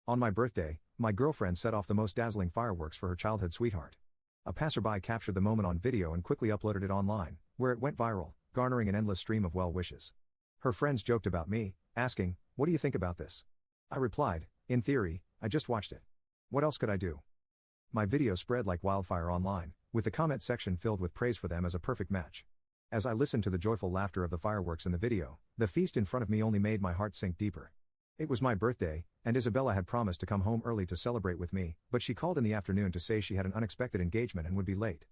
On my birthday, my girlfriend set off the most dazzling fireworks for her childhood sweetheart. A passerby captured the moment on video and quickly uploaded it online, where it went viral, garnering an endless stream of well wishes. Her friends joked about me, asking, "What do you think about this?" I replied, "In theory, I just watched it. What else could I do?" My video spread like wildfire online, with the comment section filled with praise for them as a perfect match. As I listened to the joyful laughter of the fireworks in the video, the feast in front of me only made my heart sink deeper. It was my birthday, and Isabella had promised to come home early to celebrate with me, but she called in the afternoon to say she had an unexpected engagement and would be late.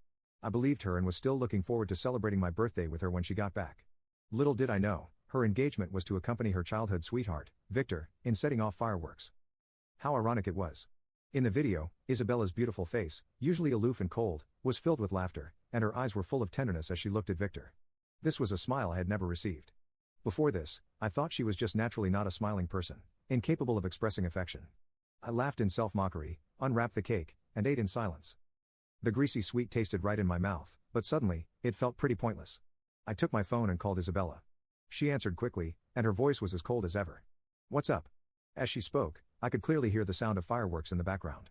I believed her and was still looking forward to celebrating my birthday with her when she got back. Little did I know, her engagement was to accompany her childhood sweetheart, Victor, in setting off fireworks. How ironic it was. In the video, Isabella's beautiful face, usually aloof and cold, was filled with laughter, and her eyes were full of tenderness as she looked at Victor. This was a smile I had never received. Before this, I thought she was just naturally not a smiling person, incapable of expressing affection. I laughed in self-mockery, unwrapped the cake, and ate in silence. The greasy sweet tasted right in my mouth, but suddenly, it felt pretty pointless. I took my phone and called Isabella. She answered quickly, and her voice was as cold as ever. "What's up?" As she spoke, I could clearly hear the sound of fireworks in the background.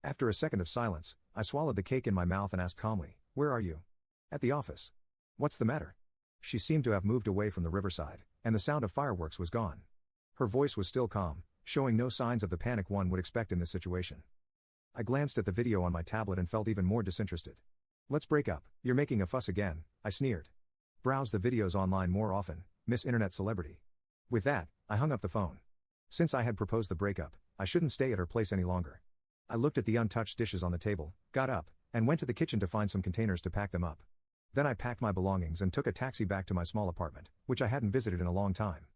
After a second of silence, I swallowed the cake in my mouth and asked calmly, "Where are you?" "At the office." "What's the matter?" She seemed to have moved away from the riverside, and the sound of fireworks was gone. Her voice was still calm, showing no signs of the panic one would expect in this situation. I glanced at the video on my tablet and felt even more disinterested. "Let's break up, you're making a fuss again," I sneered. "Browse the videos online more often, Miss Internet Celebrity." With that, I hung up the phone. Since I had proposed the breakup, I shouldn't stay at her place any longer. I looked at the untouched dishes on the table, got up, and went to the kitchen to find some containers to pack them up. Then I packed my belongings and took a taxi back to my small apartment, which I hadn't visited in a long time.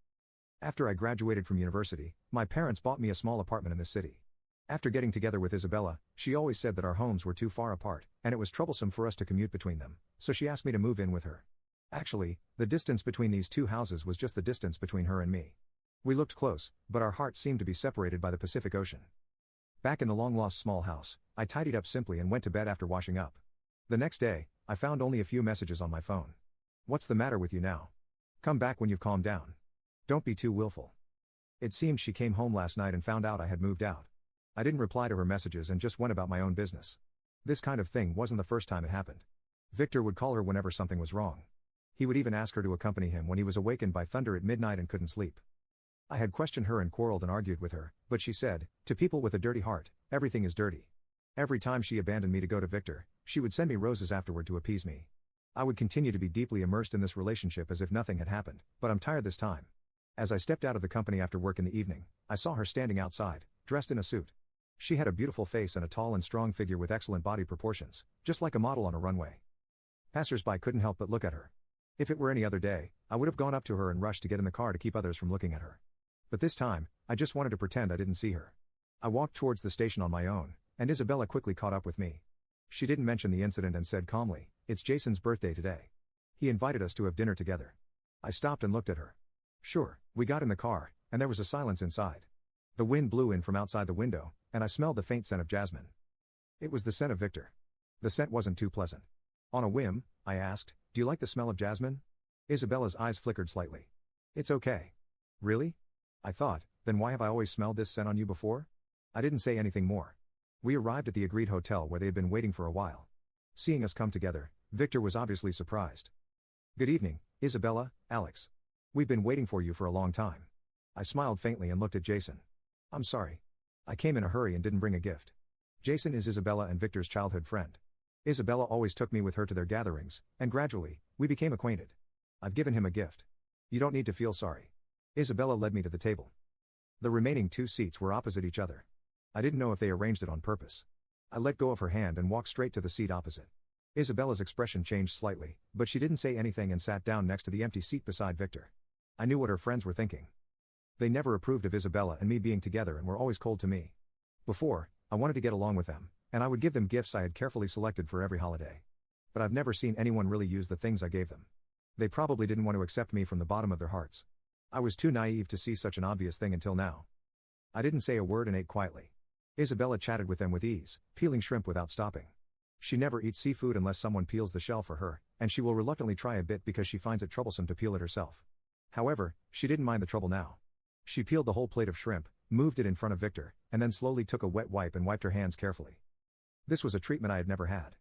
After I graduated from university, my parents bought me a small apartment in the city. After getting together with Isabella, she always said that our homes were too far apart, and it was troublesome for us to commute between them, so she asked me to move in with her. Actually, the distance between these two houses was just the distance between her and me. We looked close, but our hearts seemed to be separated by the Pacific Ocean. Back in the long-lost small house, I tidied up simply and went to bed after washing up. The next day, I found only a few messages on my phone. "What's the matter with you now? Come back when you've calmed down. Don't be too willful." It seemed she came home last night and found out I had moved out. I didn't reply to her messages and just went about my own business. This kind of thing wasn't the first time it happened. Victor would call her whenever something was wrong. He would even ask her to accompany him when he was awakened by thunder at midnight and couldn't sleep. I had questioned her and quarreled and argued with her, but she said, "To people with a dirty heart, everything is dirty." Every time she abandoned me to go to Victor, she would send me roses afterward to appease me. I would continue to be deeply immersed in this relationship as if nothing had happened, but I'm tired this time. As I stepped out of the company after work in the evening, I saw her standing outside, dressed in a suit. She had a beautiful face and a tall and strong figure with excellent body proportions, just like a model on a runway. Passers-by couldn't help but look at her. If it were any other day, I would have gone up to her and rushed to get in the car to keep others from looking at her. But this time, I just wanted to pretend I didn't see her. I walked towards the station on my own, and Isabella quickly caught up with me. She didn't mention the incident and said calmly, "It's Jason's birthday today. He invited us to have dinner together." I stopped and looked at her. Sure, we got in the car, and there was a silence inside. The wind blew in from outside the window, and I smelled the faint scent of jasmine. It was the scent of Victor. The scent wasn't too pleasant. On a whim, I asked, "Do you like the smell of jasmine?" Isabella's eyes flickered slightly. "It's okay." "Really?" I thought, then why have I always smelled this scent on you before? I didn't say anything more. We arrived at the agreed hotel where they had been waiting for a while. Seeing us come together, Victor was obviously surprised. "Good evening, Isabella, Alex. We've been waiting for you for a long time." I smiled faintly and looked at Jason. "I'm sorry. I came in a hurry and didn't bring a gift." Jason is Isabella and Victor's childhood friend. Isabella always took me with her to their gatherings, and gradually, we became acquainted. "I've given him a gift. You don't need to feel sorry." Isabella led me to the table. The remaining two seats were opposite each other. I didn't know if they arranged it on purpose. I let go of her hand and walked straight to the seat opposite. Isabella's expression changed slightly, but she didn't say anything and sat down next to the empty seat beside Victor. I knew what her friends were thinking. They never approved of Isabella and me being together and were always cold to me. Before, I wanted to get along with them, and I would give them gifts I had carefully selected for every holiday. But I've never seen anyone really use the things I gave them. They probably didn't want to accept me from the bottom of their hearts. I was too naive to see such an obvious thing until now. I didn't say a word and ate quietly. Isabella chatted with them with ease, peeling shrimp without stopping. She never eats seafood unless someone peels the shell for her, and she will reluctantly try a bit because she finds it troublesome to peel it herself. However, she didn't mind the trouble now. She peeled the whole plate of shrimp, moved it in front of Victor, and then slowly took a wet wipe and wiped her hands carefully. This was a treatment I had never had.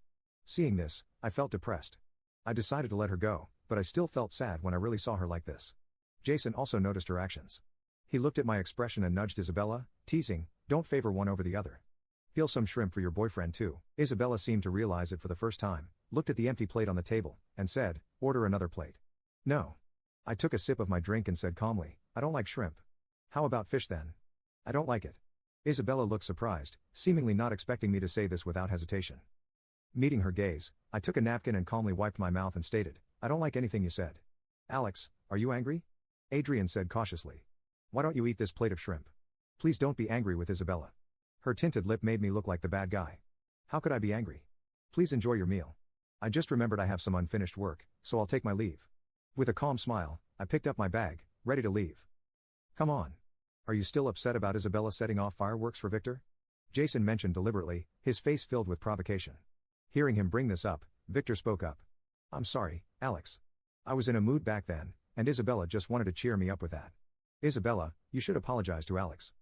Seeing this, I felt depressed. I decided to let her go, but I still felt sad when I really saw her like this. Jason also noticed her actions. He looked at my expression and nudged Isabella, teasing, "Don't favor one over the other. Peel some shrimp for your boyfriend too." Isabella seemed to realize it for the first time, looked at the empty plate on the table, and said, "Order another plate." "No." I took a sip of my drink and said calmly, "I don't like shrimp." "How about fish then?" "I don't like it." Isabella looked surprised, seemingly not expecting me to say this without hesitation. Meeting her gaze, I took a napkin and calmly wiped my mouth and stated, "I don't like anything you said." "Alex, are you angry?" Adrian said cautiously. "Why don't you eat this plate of shrimp?" "Please don't be angry with Isabella." Her tinted lip made me look like the bad guy. "How could I be angry? Please enjoy your meal. I just remembered I have some unfinished work, so I'll take my leave." With a calm smile, I picked up my bag, ready to leave. "Come on. Are you still upset about Isabella setting off fireworks for Victor?" Jason mentioned deliberately, his face filled with provocation. Hearing him bring this up, Victor spoke up. "I'm sorry, Alex. I was in a mood back then, and Isabella just wanted to cheer me up with that." "Isabella, you should apologize to Alex."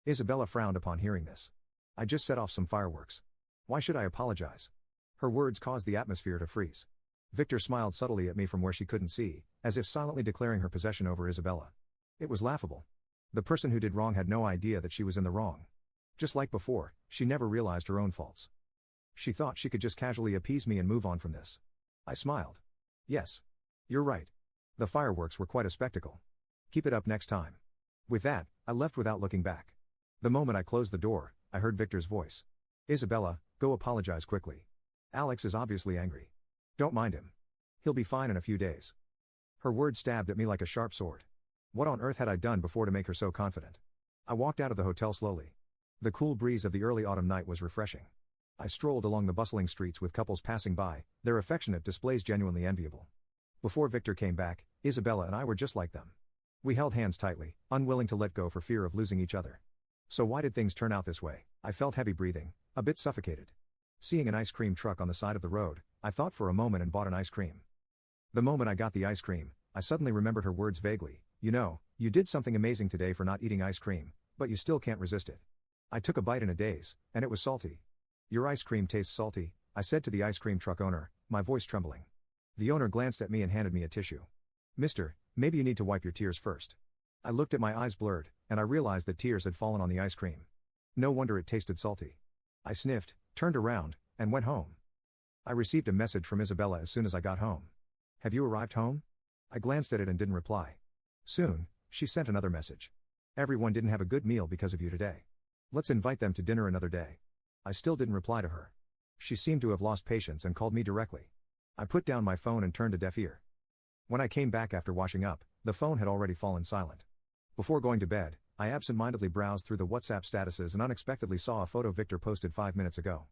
Isabella frowned upon hearing this. "I just set off some fireworks. Why should I apologize?" Her words caused the atmosphere to freeze. Victor smiled subtly at me from where she couldn't see, as if silently declaring her possession over Isabella. It was laughable. The person who did wrong had no idea that she was in the wrong. Just like before, she never realized her own faults. She thought she could just casually appease me and move on from this. I smiled. "Yes. You're right. The fireworks were quite a spectacle. Keep it up next time." With that, I left without looking back. The moment I closed the door, I heard Victor's voice. "Isabella, go apologize quickly. Alex is obviously angry. Don't mind him. He'll be fine in a few days." Her words stabbed at me like a sharp sword. What on earth had I done before to make her so confident? I walked out of the hotel slowly. The cool breeze of the early autumn night was refreshing. I strolled along the bustling streets with couples passing by, their affectionate displays genuinely enviable. Before Victor came back, Isabella and I were just like them. We held hands tightly, unwilling to let go for fear of losing each other. So why did things turn out this way? I felt heavy breathing, a bit suffocated. Seeing an ice cream truck on the side of the road, I thought for a moment and bought an ice cream. The moment I got the ice cream, I suddenly remembered her words vaguely. "You know, you did something amazing today for not eating ice cream, but you still can't resist it." I took a bite in a daze, and it was salty. "Your ice cream tastes salty," I said to the ice cream truck owner, my voice trembling. The owner glanced at me and handed me a tissue. "Mister, maybe you need to wipe your tears first." I looked at my eyes blurred, and I realized that tears had fallen on the ice cream. No wonder it tasted salty. I sniffed, turned around, and went home. I received a message from Isabella as soon as I got home. "Have you arrived home?" I glanced at it and didn't reply. "Soon," she sent another message. "Everyone didn't have a good meal because of you today. Let's invite them to dinner another day." I still didn't reply to her. She seemed to have lost patience and called me directly. I put down my phone and turned a deaf ear. When I came back after washing up, the phone had already fallen silent. Before going to bed, I absent-mindedly browsed through the WhatsApp statuses and unexpectedly saw a photo Victor posted 5 minutes ago.